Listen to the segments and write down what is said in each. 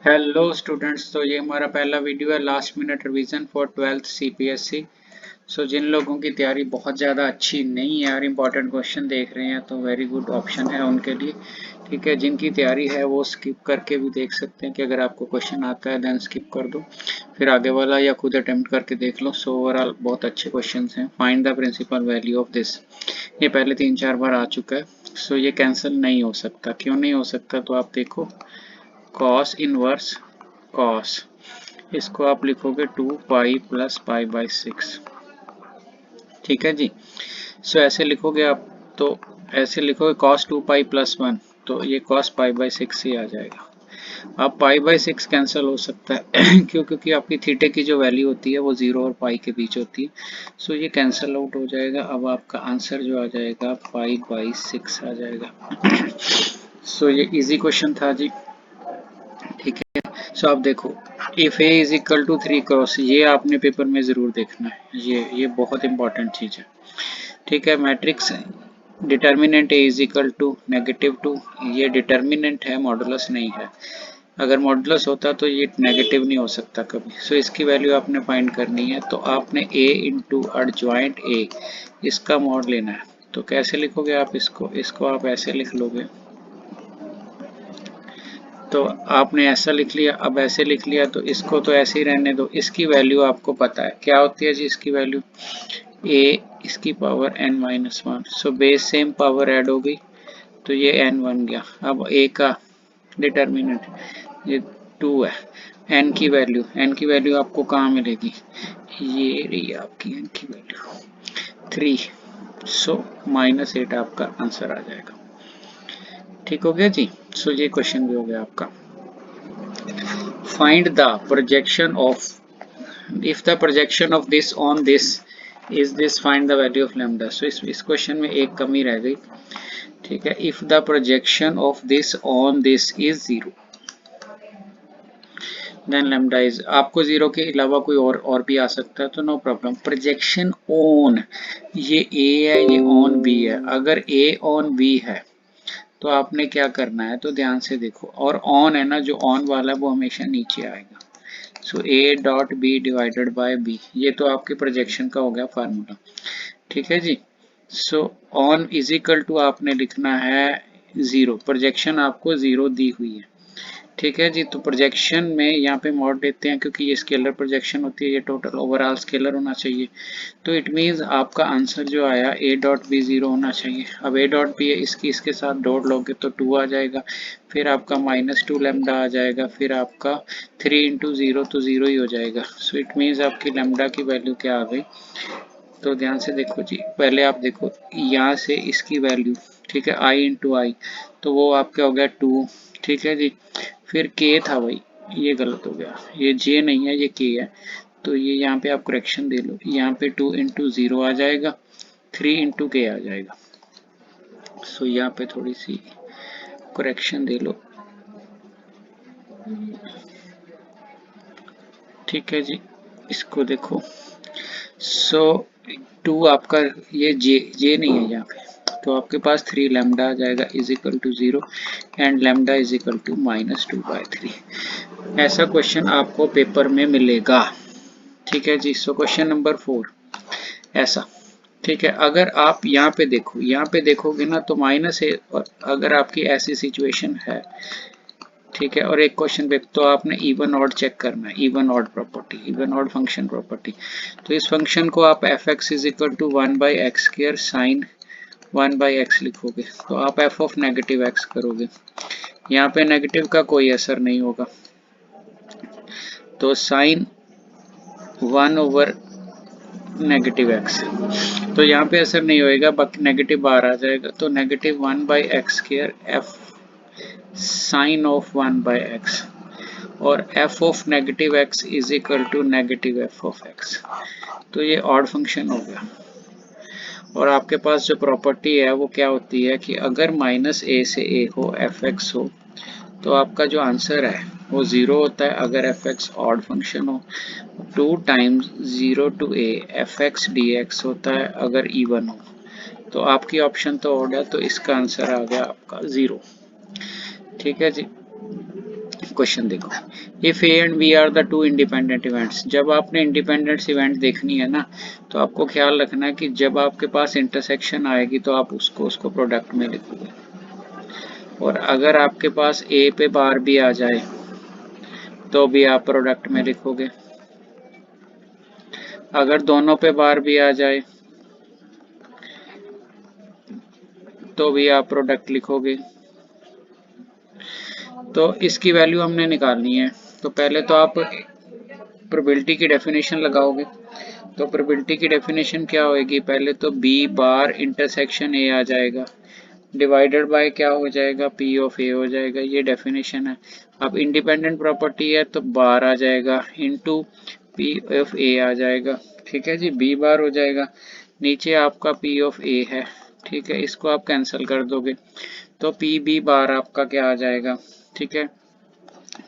Hello students, तो ये हमारा पहला वीडियो है last minute revision for 12th CBSE. जिन लोगों की तैयारी बहुत ज़्यादा अच्छी नहीं है और इम्पोर्टेंट क्वेश्चन देख रहे हैं तो वेरी गुड ऑप्शन है उनके लिए। ठीक है, जिनकी तैयारी है वो स्किप करके भी देख सकते हैं कि अगर आपको क्वेश्चन आता है देन स्किप कर दो, फिर आगे वाला या खुद अटेम्प्ट करके देख लो। सो ओवरऑल बहुत अच्छे क्वेश्चन हैं। Find the principal value of this, ये पहले 3-4 बार आ चुका है। ये कैंसिल नहीं हो सकता। क्यों नहीं हो सकता? तो आप देखो, कॉस इनवर्स कॉस, इसको आप लिखोगे 2 पाई प्लस पाई बाई 6। ठीक है जी। ऐसे लिखोगे आप, तो ऐसे लिखोगे कॉस 2 पाई प्लस 1, तो ये कॉस पाई बाई 6 ही आ जाएगा। अब पाई बाई 6 कैंसिल हो सकता है क्योंकि आपकी थीटे की जो वैल्यू होती है वो 0 और पाई के बीच होती है। ये कैंसिल आउट हो जाएगा। अब आपका आंसर जो आ जाएगा पाई बाई 6 आ जाएगा। ये इजी क्वेश्चन था जी। ठीक है। आप देखो, if A is equal to 3 cross, ये आपने पेपर में जरूर देखना है। ये बहुत इंपॉर्टेंट चीज है। ठीक है। Matrix determinant A is equal to -2, ये डिटर्मिनेंट है, मॉडुलस नहीं है। अगर मॉडुलस होता तो ये नेगेटिव नहीं हो सकता कभी। इसकी वैल्यू आपने फाइंड करनी है। तो आपने a इंटू एडजॉइंट ए, इसका मॉड लेना है। तो कैसे लिखोगे आप इसको आप ऐसे लिख लोगे। तो आपने ऐसा लिख लिया। अब ऐसे लिख लिया तो इसको तो ऐसे ही रहने दो। इसकी वैल्यू आपको पता है क्या होती है जी। इसकी वैल्यू a इसकी power n-1। Base same power add हो गई तो ये n बन गया। अब a का डिटर्मिनेंट ये 2 है। n की वैल्यू आपको कहाँ मिलेगी? ये रही आपकी n की वैल्यू 3। -8 आपका आंसर आ जाएगा। ठीक हो गया जी। ये क्वेश्चन भी हो गया आपका। Find the projection of, if the projection of this on this is this, find the value of lambda। इस क्वेश्चन में एक कमी रह गई। ठीक है। if the projection of this on this is 0 then lambda is, आपको 0 के अलावा कोई और भी आ सकता है तो नो प्रॉब्लम। प्रोजेक्शन ऑन, ये a है, ये ऑन b है। अगर a ऑन b है तो आपने क्या करना है, तो ध्यान से देखो। और ऑन है ना, जो ऑन वाला है वो हमेशा नीचे आएगा। a dot B divided by B, ये तो आपके प्रोजेक्शन का हो गया फार्मूला। ठीक है जी। ऑन इज इक्वल टू आपने लिखना है 0। प्रोजेक्शन आपको 0 दी हुई है। ठीक है जी। तो प्रोजेक्शन में यहाँ पे मॉड लेते हैं क्योंकि ये स्केलर प्रोजेक्शन होती है, ये टोटल ओवरऑल स्केलर होना चाहिए। तो इट मीन्स आपका आंसर जो आया a डॉट बी 0 होना चाहिए। अब a डॉट बी है, इसके साथ डॉट लोगे तो 2 आ जाएगा। फिर आपका -2 लैम्डा आ जाएगा। फिर आपका 3 इंटू 0 तो 0 ही हो जाएगा। इट मीन्स आपकी लैम्डा की वैल्यू क्या आ गई। तो ध्यान से देखो जी, पहले आप देखो यहाँ से इसकी वैल्यू। ठीक है, i इंटू आई, तो वो आपका हो गया 2। ठीक है जी। फिर k था भाई, ये गलत हो गया, ये j नहीं है, ये k है। तो ये यहाँ पे आप करेक्शन दे लो। यहाँ पे 2 इंटू 0 आ जाएगा, 3 इंटू k आ जाएगा। यहाँ पे थोड़ी सी करेक्शन दे लो। ठीक है जी। इसको देखो। 2 आपका, ये जे नहीं है यहाँ पे, तो आपके पास 3 लैम्डा आ जाएगा is equal to 0 and lambda is equal to -2/3। ऐसा क्वेश्चन आपको पेपर में मिलेगा। ठीक है जी। क्वेश्चन नंबर 4 ऐसा। ठीक है। अगर आप यहाँ पे देखो, यहाँ पे देखोगे ना तो माइनस है। और अगर आपकी ऐसी सिचुएशन है, ठीक है, और एक क्वेश्चन पे तो आपने इवन ऑड चेक करना है। Even odd property, even odd function property. तो इस फंक्शन को आप F X is equal to 1/x² sine 1/x लिखोगे। तो आप एफ ऑफ नेगेटिव एक्स करोगे। यहाँ पे नेगेटिव का कोई असर नहीं होगा, तो साइन 1/-x, तो यहाँ पे असर नहीं होएगा, बाकी नेगेटिव बाहर आ जाएगा। तो -1/x² F sine of 1/x, और f of negative x is equal to negative F of x। तो ये ऑड फंक्शन हो गया। और आपके पास जो प्रॉपर्टी है वो क्या होती है कि अगर -a से a हो, fx हो, तो आपका जो आंसर है वो 0 होता है। अगर fx ऑड फंक्शन हो, 2 times 0 to a fx dx होता है अगर इवन हो। तो आपकी ऑप्शन तो ऑड है, तो इसका आंसर आ गया आपका 0। ठीक है जी। क्वेश्चन देखो, if A and B are the two independent events. जब आपने इंडिपेंडेंट इवेंट देखनी है ना, तो आपको ख्याल रखना है कि जब आपके पास इंटरसेक्शन आएगी तो आप उसको प्रोडक्ट में लिखोगे, और अगर आपके पास ए पे बार भी आ जाए तो भी आप प्रोडक्ट में लिखोगे, अगर दोनों पे बार भी आ जाए तो भी आप प्रोडक्ट लिखोगे। तो इसकी वैल्यू हमने निकालनी है, तो पहले तो आप प्रोबेबिलिटी की डेफिनेशन लगाओगे। तो प्रोबेबिलिटी की डेफिनेशन क्या होगी, पहले तो बी बार इंटरसेक्शन ए आ जाएगा, डिवाइडेड बाय क्या हो जाएगा, पी ऑफ ए हो जाएगा, ये डेफिनेशन है। अब इंडिपेंडेंट प्रॉपर्टी है तो बार आ जाएगा इनटू पी ऑफ ए आ जाएगा, ठीक है जी, बी बार हो जाएगा, नीचे आपका पी ऑफ ए है, ठीक है, इसको आप कैंसिल कर दोगे तो पी बी बार आपका क्या आ जाएगा, ठीक है,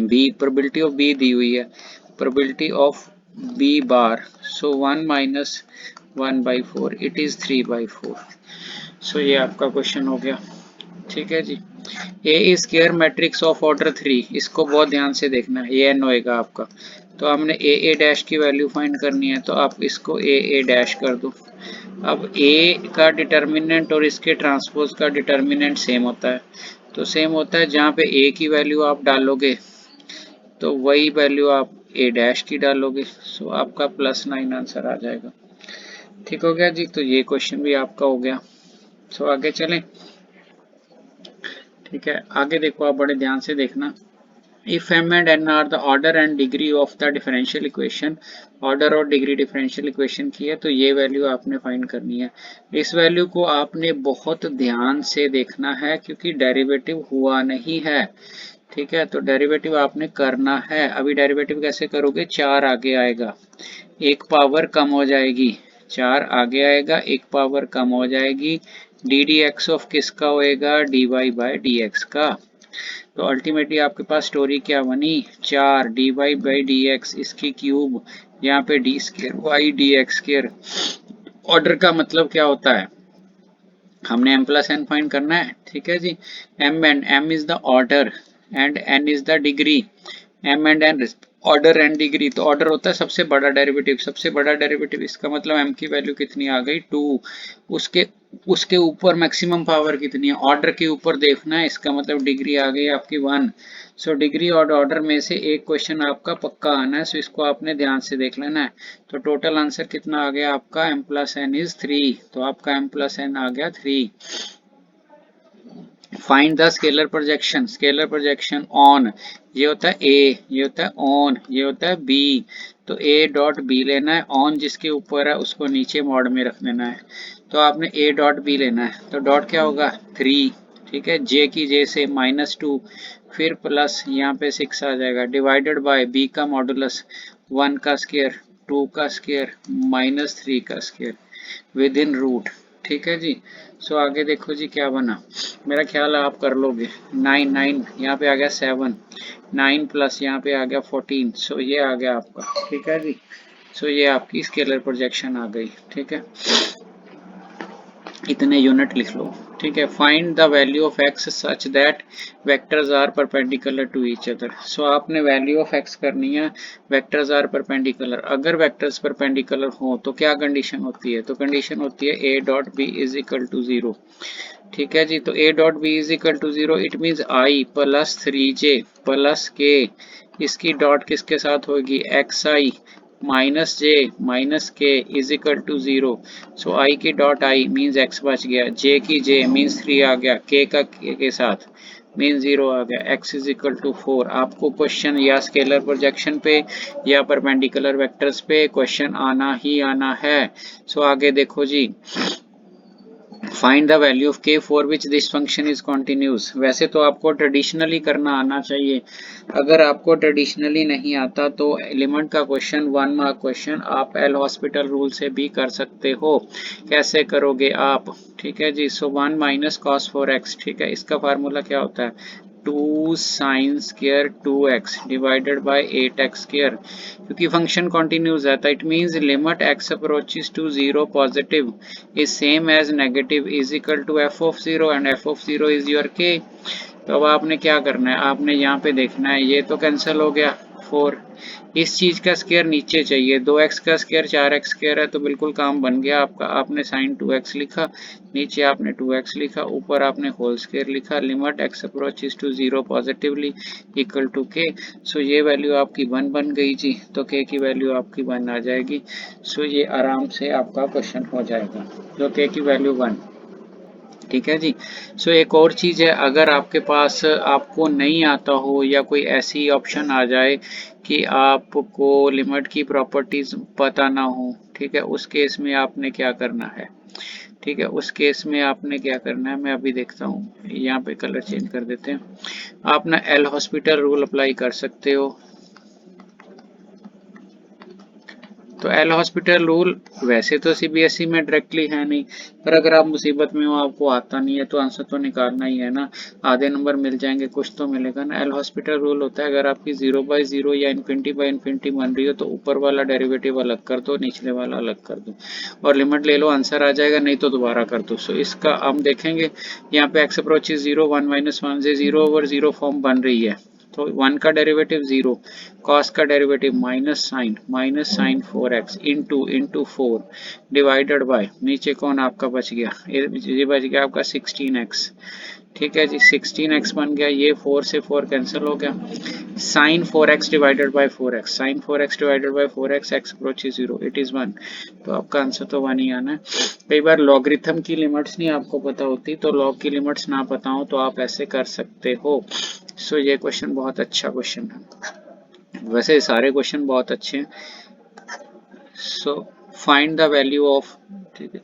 बी प्रोबेबिलिटी ऑफ बी दी हुई है, probability of B bar, so 1 minus 1/4 it is 3/4। So ये आपका क्वेश्चन हो गया, ठीक है जी। A is square matrix of order 3, इसको बहुत ध्यान से देखना है, ये एन होएगा आपका। तो हमने ए डैश की वैल्यू फाइंड करनी है, तो आप इसको ए डैश कर दो। अब ए का डिटर्मिनेंट और इसके ट्रांसपोज का डिटर्मिनेंट सेम होता है, तो सेम होता है, जहाँ पे ए की वैल्यू आप डालोगे तो वही वैल्यू आप ए डैश की डालोगे, सो आपका +9 आंसर आ जाएगा। ठीक हो गया जी, तो ये क्वेश्चन भी आपका हो गया। सो आगे चलें, ठीक है, आगे देखो, आप बड़े ध्यान से देखना। If m and n are the order and degree of the differential equation, order और डिग्री डिफरेंशियल इक्वेशन की है, तो ये वैल्यू आपने फाइंड करनी है। इस वैल्यू को आपने बहुत ध्यान से देखना है क्योंकि डेरिवेटिव हुआ नहीं है, ठीक है, तो डेरिवेटिव आपने करना है। अभी डेरिवेटिव कैसे करोगे, 4 आगे आएगा, एक पावर कम हो जाएगी, 4 आगे आएगा, एक पावर कम हो जाएगी, डी डी एक्स ऑफ किसका होएगा, D Y by D X का। तो अल्टीमेटली आपके पास स्टोरी क्या बनी, 4 D Y by D X, इसकी क्यूब, यहाँ पे D square Y D X square. Order का मतलब क्या होता है, हमने m प्लस एन फाइंड करना है, ठीक है जी। m and m is the order and n is the degree, m and n order and degree, तो ऑर्डर होता है सबसे बड़ा डेरिवेटिव, सबसे बड़ा डेरिवेटिव, इसका मतलब m की वैल्यू कितनी आ गई, 2, उसके उसके ऊपर मैक्सिमम पावर कितनी है, ऑर्डर के ऊपर देखना है, इसका मतलब डिग्री आ गई आपकी 1। सो डिग्री और ऑर्डर में से एक क्वेश्चन आपका पक्का आना है, सो इसको आपने ध्यान से देख लेना है। तो टोटल आंसर कितना आ गया आपका, m प्लस एन इज 3, तो आपका m प्लस एन आ गया 3। Find the scalar projection, scalar projection on, ये होता है ए, ये होता है ऑन, ये होता है बी, तो ए डॉट बी लेना है, ऑन जिसके ऊपर है उसको नीचे मॉड में रख देना है, तो आपने ए डॉट बी लेना है, तो डॉट क्या होगा 3, ठीक है, जे की जे से -2, फिर प्लस यहाँ पे 6 आ जाएगा, डिवाइडेड बाय बी का मॉडुलस 1 का स्क्वायर, 2 का स्क्वायर, -3 का स्क्वायर, विद इन रूट, ठीक है जी। सो आगे देखो जी क्या बना, मेरा ख्याल है आप कर लोगे, 9 9 यहाँ पे आ गया 7, 9 प्लस यहाँ पे आ गया 14, सो ये आ गया आपका, ठीक है जी। सो ये आपकी स्केलर प्रोजेक्शन आ गई, ठीक है, इतने यूनिट लिख लो, ठीक है। Find the value of X such that vectors are perpendicular to each other, so आपने वैल्यू ऑफ एक्स करनी है, वेक्टर्स आर परपेंडिकुलर, अगर वेक्टर्स परपेंडिकुलर हो तो क्या कंडीशन होती है, तो कंडीशन होती है A dot B is equal to 0, ठीक है जी। तो A dot B is equal to 0 it means I plus 3j plus K, इसकी डॉट किसके साथ होगी, X I minus J minus K is equal to 0, so I की dot I means x बच गया, जे की जे मीन्स 3 आ गया, के का के साथ मीन 0 आ गया, x इज इक्वल टू 4। आपको क्वेश्चन या स्केलर प्रोजेक्शन पे या परपेंडिकुलर वेक्टर्स पे क्वेश्चन आना ही आना है। सो आगे देखो जी, find the value of k for which this function is continuous, वैसे तो आपको ट्रेडिशनली करना आना चाहिए, अगर आपको ट्रेडिशनली नहीं आता तो एलिमेंट का क्वेश्चन 1 मार्क क्वेश्चन आप एल हॉस्पिटल रूल से भी कर सकते हो। कैसे करोगे आप, ठीक है जी। सो 1 माइनस कॉस 4x, ठीक है, इसका फार्मूला क्या होता है, 2 sine square 2x divided by 8x square, क्योंकि फंक्शन कॉन्टिन्यूस है तो it means limit x approaches to 0 positive is same as negative is equal to f of 0 and f of 0 is your k। तो अब आपने क्या करना है, आपने यहाँ पे देखना है, ये तो कैंसिल हो गया 4, इस चीज का स्क्वायर नीचे चाहिए, 2x का स्क्वायर 4x स्क्वायर है, तो बिल्कुल काम बन गया आपका। आपने साइन 2x लिखा, नीचे आपने 2x लिखा, ऊपर आपने होल स्क्वायर लिखा, limit x approaches to 0 positively equal to k। So ये वैल्यू आपकी 1 बन गई जी, तो k की वैल्यू आपकी 1 आ जाएगी। सो ये आराम से आपका क्वेश्चन हो जाएगा, जो k की वैल्यू 1। ठीक है जी। सो एक और चीज़ है, अगर आपके पास आपको नहीं आता हो या कोई ऐसी ऑप्शन आ जाए कि आपको लिमिट की प्रॉपर्टीज पता ना हो, ठीक है, उस केस में आपने क्या करना है, ठीक है, उस केस में आपने क्या करना है, मैं अभी देखता हूँ, यहाँ पे कलर चेंज कर देते हैं। आप ना एल हॉस्पिटल रूल अप्लाई कर सकते हो। तो एल हॉस्पिटल रूल वैसे तो सीबीएसई में डायरेक्टली है नहीं, पर अगर आप मुसीबत में हो, आपको आता नहीं है, तो आंसर तो निकालना ही है ना, आधे नंबर मिल जाएंगे, कुछ तो मिलेगा ना। एल हॉस्पिटल रूल होता है, अगर आपकी 0/0 या इन्फिनिटी बाई इन्फिनिटी बन रही हो, तो ऊपर वाला डेरिवेटिव अलग कर दो, निचले वाला अलग कर दो, और लिमिट ले लो, आंसर आ जाएगा, नहीं तो दोबारा कर दो। सो इसका हम देखेंगे, यहाँ पे एक्स अप्रोचेस 0, 1 - 1 से 0/0 फॉर्म बन रही है, तो 1 का डेरिवेटिव 0, कॉस का derivative minus sine 4x into 4 divided by, नीचे कौन आपका बच गया, ये बच गया आपका 16x। ठीक है जी, 16x बन गया, ये 4 से 4 कैंसिल हो गया, sine 4x divided by 4x, sine 4x divided by 4x, x approaches 0, it is 1। तो आपका आंसर तो 1 ही आना है। कई बार लॉगरिथम की लिमिट्स नहीं आपको पता होती, तो लॉग की लिमिट्स ना पता हो तो आप ऐसे कर सकते हो। सो ये क्वेश्चन बहुत अच्छा क्वेश्चन है, वैसे सारे क्वेश्चन बहुत अच्छे हैं। So find the value of, ठीक है,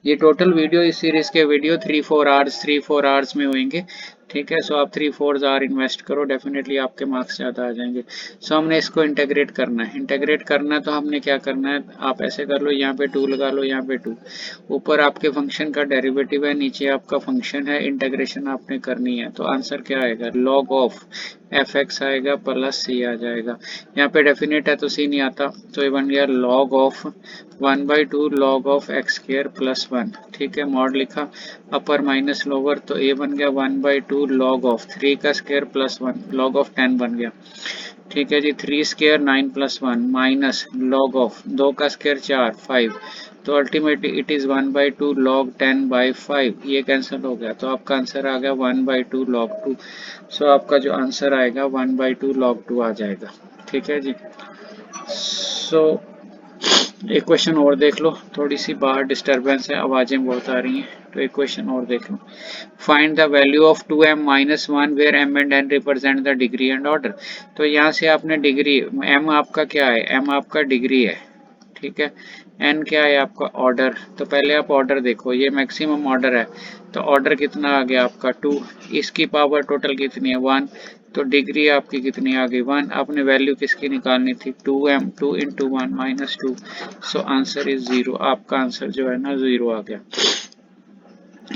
ये टोटल वीडियो, इस सीरीज के वीडियो 3-4 आवर्स में होंगे। ठीक है, सो आप 3-4 आवर इन्वेस्ट करो, डेफिनेटली आपके मार्क्स ज़्यादा आ जाएंगे। सो हमने इसको इंटीग्रेट करना है, तो हमने क्या करना है, आप ऐसे कर लो, यहाँ पे 2 लगा लो, यहाँ पे 2, ऊपर आपके फंक्शन का डेरिवेटिव है, नीचे आपका फंक्शन है, इंटीग्रेशन आपने करनी है, तो आंसर क्या आएगा, लॉग ऑफ एफ एक्स आएगा प्लस सी आ जाएगा। यहाँ पे डेफिनेट है तो सी नहीं आता, तो ये बन गया log of 1/2 log of x square plus 1। ठीक है, मॉड लिखा, अपर माइनस लोअर, तो ये बन गया 1/2 लॉग ऑफ 3 का स्क्वायर प्लस 1, लॉग ऑफ 10 बन गया। ठीक है जी, 3 स्क्वायर 9 + 1 माइनस लॉग ऑफ 2 का स्क्वायर 4 5, तो अल्टीमेटली इट इज 1/2 log 10/5, ये कैंसिल हो गया, तो आपका आंसर आ गया 1/2 log 2। सो आपका जो आंसर आएगा 1/2 log 2 आ जाएगा। ठीक है जी। सो एक क्वेश्चन और देख लो, थोड़ी सी बाहर डिस्टरबेंस है, आवाजें बहुत आ रही हैं, तो एक क्वेश्चन और देख लो। Find the value of 2m - 1 where m and n represent the degree and order. तो यहाँ से आपने डिग्री, m आपका क्या है, m आपका डिग्री है, ठीक है, n क्या है आपका ऑर्डर। तो पहले आप ऑर्डर देखो, ये मैक्सिमम ऑर्डर है, तो ऑर्डर कितना आ गया आपका 2, इसकी पावर टोटल कितनी है 1, तो डिग्री आपकी कितनी आ गई 1, आपने वैल्यू किसकी निकालनी थी 2m, 2 × 1 - 2, सो आंसर इज 0, आपका आंसर जो है ना 0 आ गया।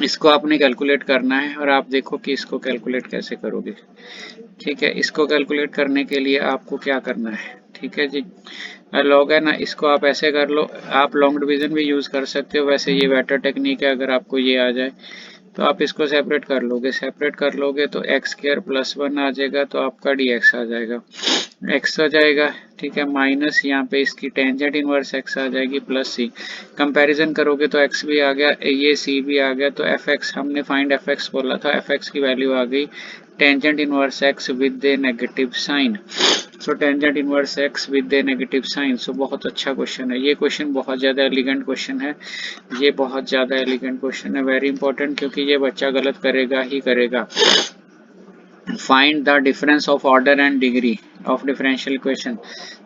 इसको आपने कैलकुलेट करना है, और आप देखो कि इसको कैलकुलेट कैसे करोगे। ठीक है, इसको कैलकुलेट करने के लिए आपको क्या करना है, ठीक है जी, लॉग है ना, इसको आप ऐसे कर लो, आप लॉन्ग डिवीजन भी यूज़ कर सकते हो, वैसे ये बेटर टेक्निक है, अगर आपको ये आ जाए तो आप इसको सेपरेट कर लोगे, तो एक्स स्क्वायर प्लस 1 आ जाएगा, तो आपका डी एक्स आ जाएगा, एक्स हो जाएगा। ठीक है, माइनस यहाँ पे इसकी टेंजेंट इनवर्स एक्स आ जाएगी प्लस सी, कंपैरिजन करोगे तो एक्स भी आ गया, ये सी भी आ गया, तो एफ एक्स, हमने फाइंड एफ एक्स बोला था, एफ एक्स की वैल्यू आ गई tangent inverse X with a negative sign. So tangent inverse X with a negative sign. So बहुत अच्छा क्वेश्चन है ये, क्वेश्चन बहुत ज़्यादा एलिगेंट क्वेश्चन है, ये बहुत ज़्यादा एलिगेंट क्वेश्चन है, वेरी इंपॉर्टेंट, क्योंकि ये बच्चा गलत करेगा ही करेगा। Find the difference of order and degree of differential equation.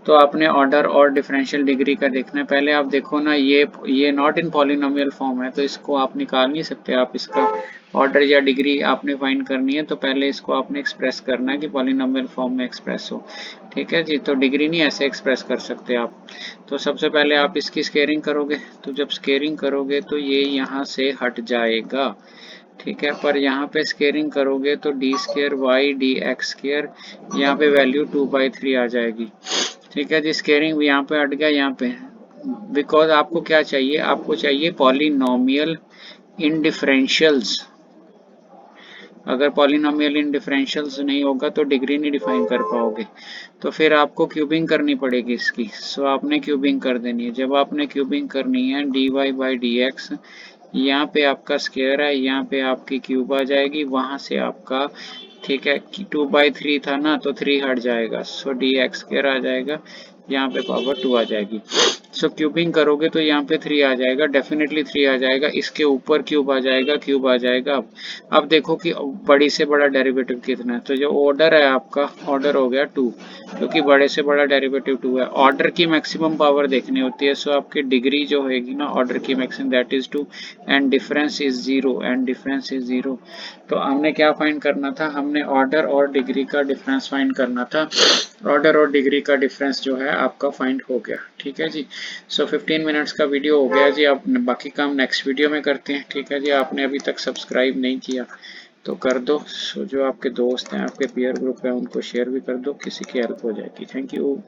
तो आपने ऑर्डर और डिफरेंशियल डिग्री का देखना है। पहले आप देखो ना, ये नॉट इन पॉलिनोमियल फॉर्म है, तो इसको आप निकाल नहीं सकते, आप इसका ऑर्डर या डिग्री आपने फाइंड करनी है, तो पहले इसको आपने एक्सप्रेस करना है कि पॉलिनोमियल फॉर्म में एक्सप्रेस हो। ठीक है जी, तो डिग्री नहीं ऐसे एक्सप्रेस कर सकते आप। तो सबसे पहले आप इसकी स्केयरिंग करोगे, तो जब स्केयरिंग करोगे तो ये यहाँ से हट जाएगा। ठीक है, पर यहाँ पे स्केयरिंग करोगे तो D square Y D X square, यहाँ पे वैल्यू 2/3 आ जाएगी। ठीक है जी, स्केयरिंग यहाँ पे हट गया, यहाँ पे, बिकॉज आपको क्या चाहिए, आपको चाहिए पॉलिनोमियल इन डिफरेंशियल्स। अगर पॉलिनोमियल इन डिफरेंशियल्स नहीं होगा तो डिग्री नहीं डिफाइन कर पाओगे। तो फिर आपको क्यूबिंग करनी पड़ेगी इसकी। सो आपने क्यूबिंग कर देनी है। जब आपने क्यूबिंग करनी है dy बाई डी एक्स, यहाँ पे आपका स्क्वायर है, यहाँ पे आपकी क्यूब आ जाएगी, वहां से आपका ठीक है कि 2/3 था ना तो 3 हट जाएगा, सो डी एक्स स्क्वायर आ जाएगा, यहाँ पे पावर 2 आ जाएगी। सो क्यूबिंग करोगे तो यहाँ पे 3 आ जाएगा, डेफिनेटली 3 आ जाएगा, इसके ऊपर क्यूब आ जाएगा, क्यूब आ जाएगा। अब देखो कि बड़ी से बड़ा डेरिवेटिव कितना है, तो जो ऑर्डर है आपका, ऑर्डर हो गया 2, क्योंकि बड़े से बड़ा डेरिवेटिव 2 है। ऑर्डर की मैक्सिमम पावर देखनी होती है, सो आपकी डिग्री जो होगी ना ऑर्डर की maximum that is 2 and difference is 0, and difference is 0। तो हमने क्या फाइंड करना था, हमने ऑर्डर और डिग्री का डिफरेंस फाइंड करना था। ऑर्डर और डिग्री का डिफरेंस जो है आपका फाइंड हो गया। ठीक है जी। सो 15 मिनट्स का वीडियो हो गया जी। आप बाकी काम नेक्स्ट वीडियो में करते हैं। ठीक है जी। आपने अभी तक सब्सक्राइब नहीं किया तो कर दो। सो जो आपके दोस्त हैं, आपके पीयर ग्रुप है, उनको शेयर भी कर दो, किसी की हेल्प हो जाएगी। Thank you.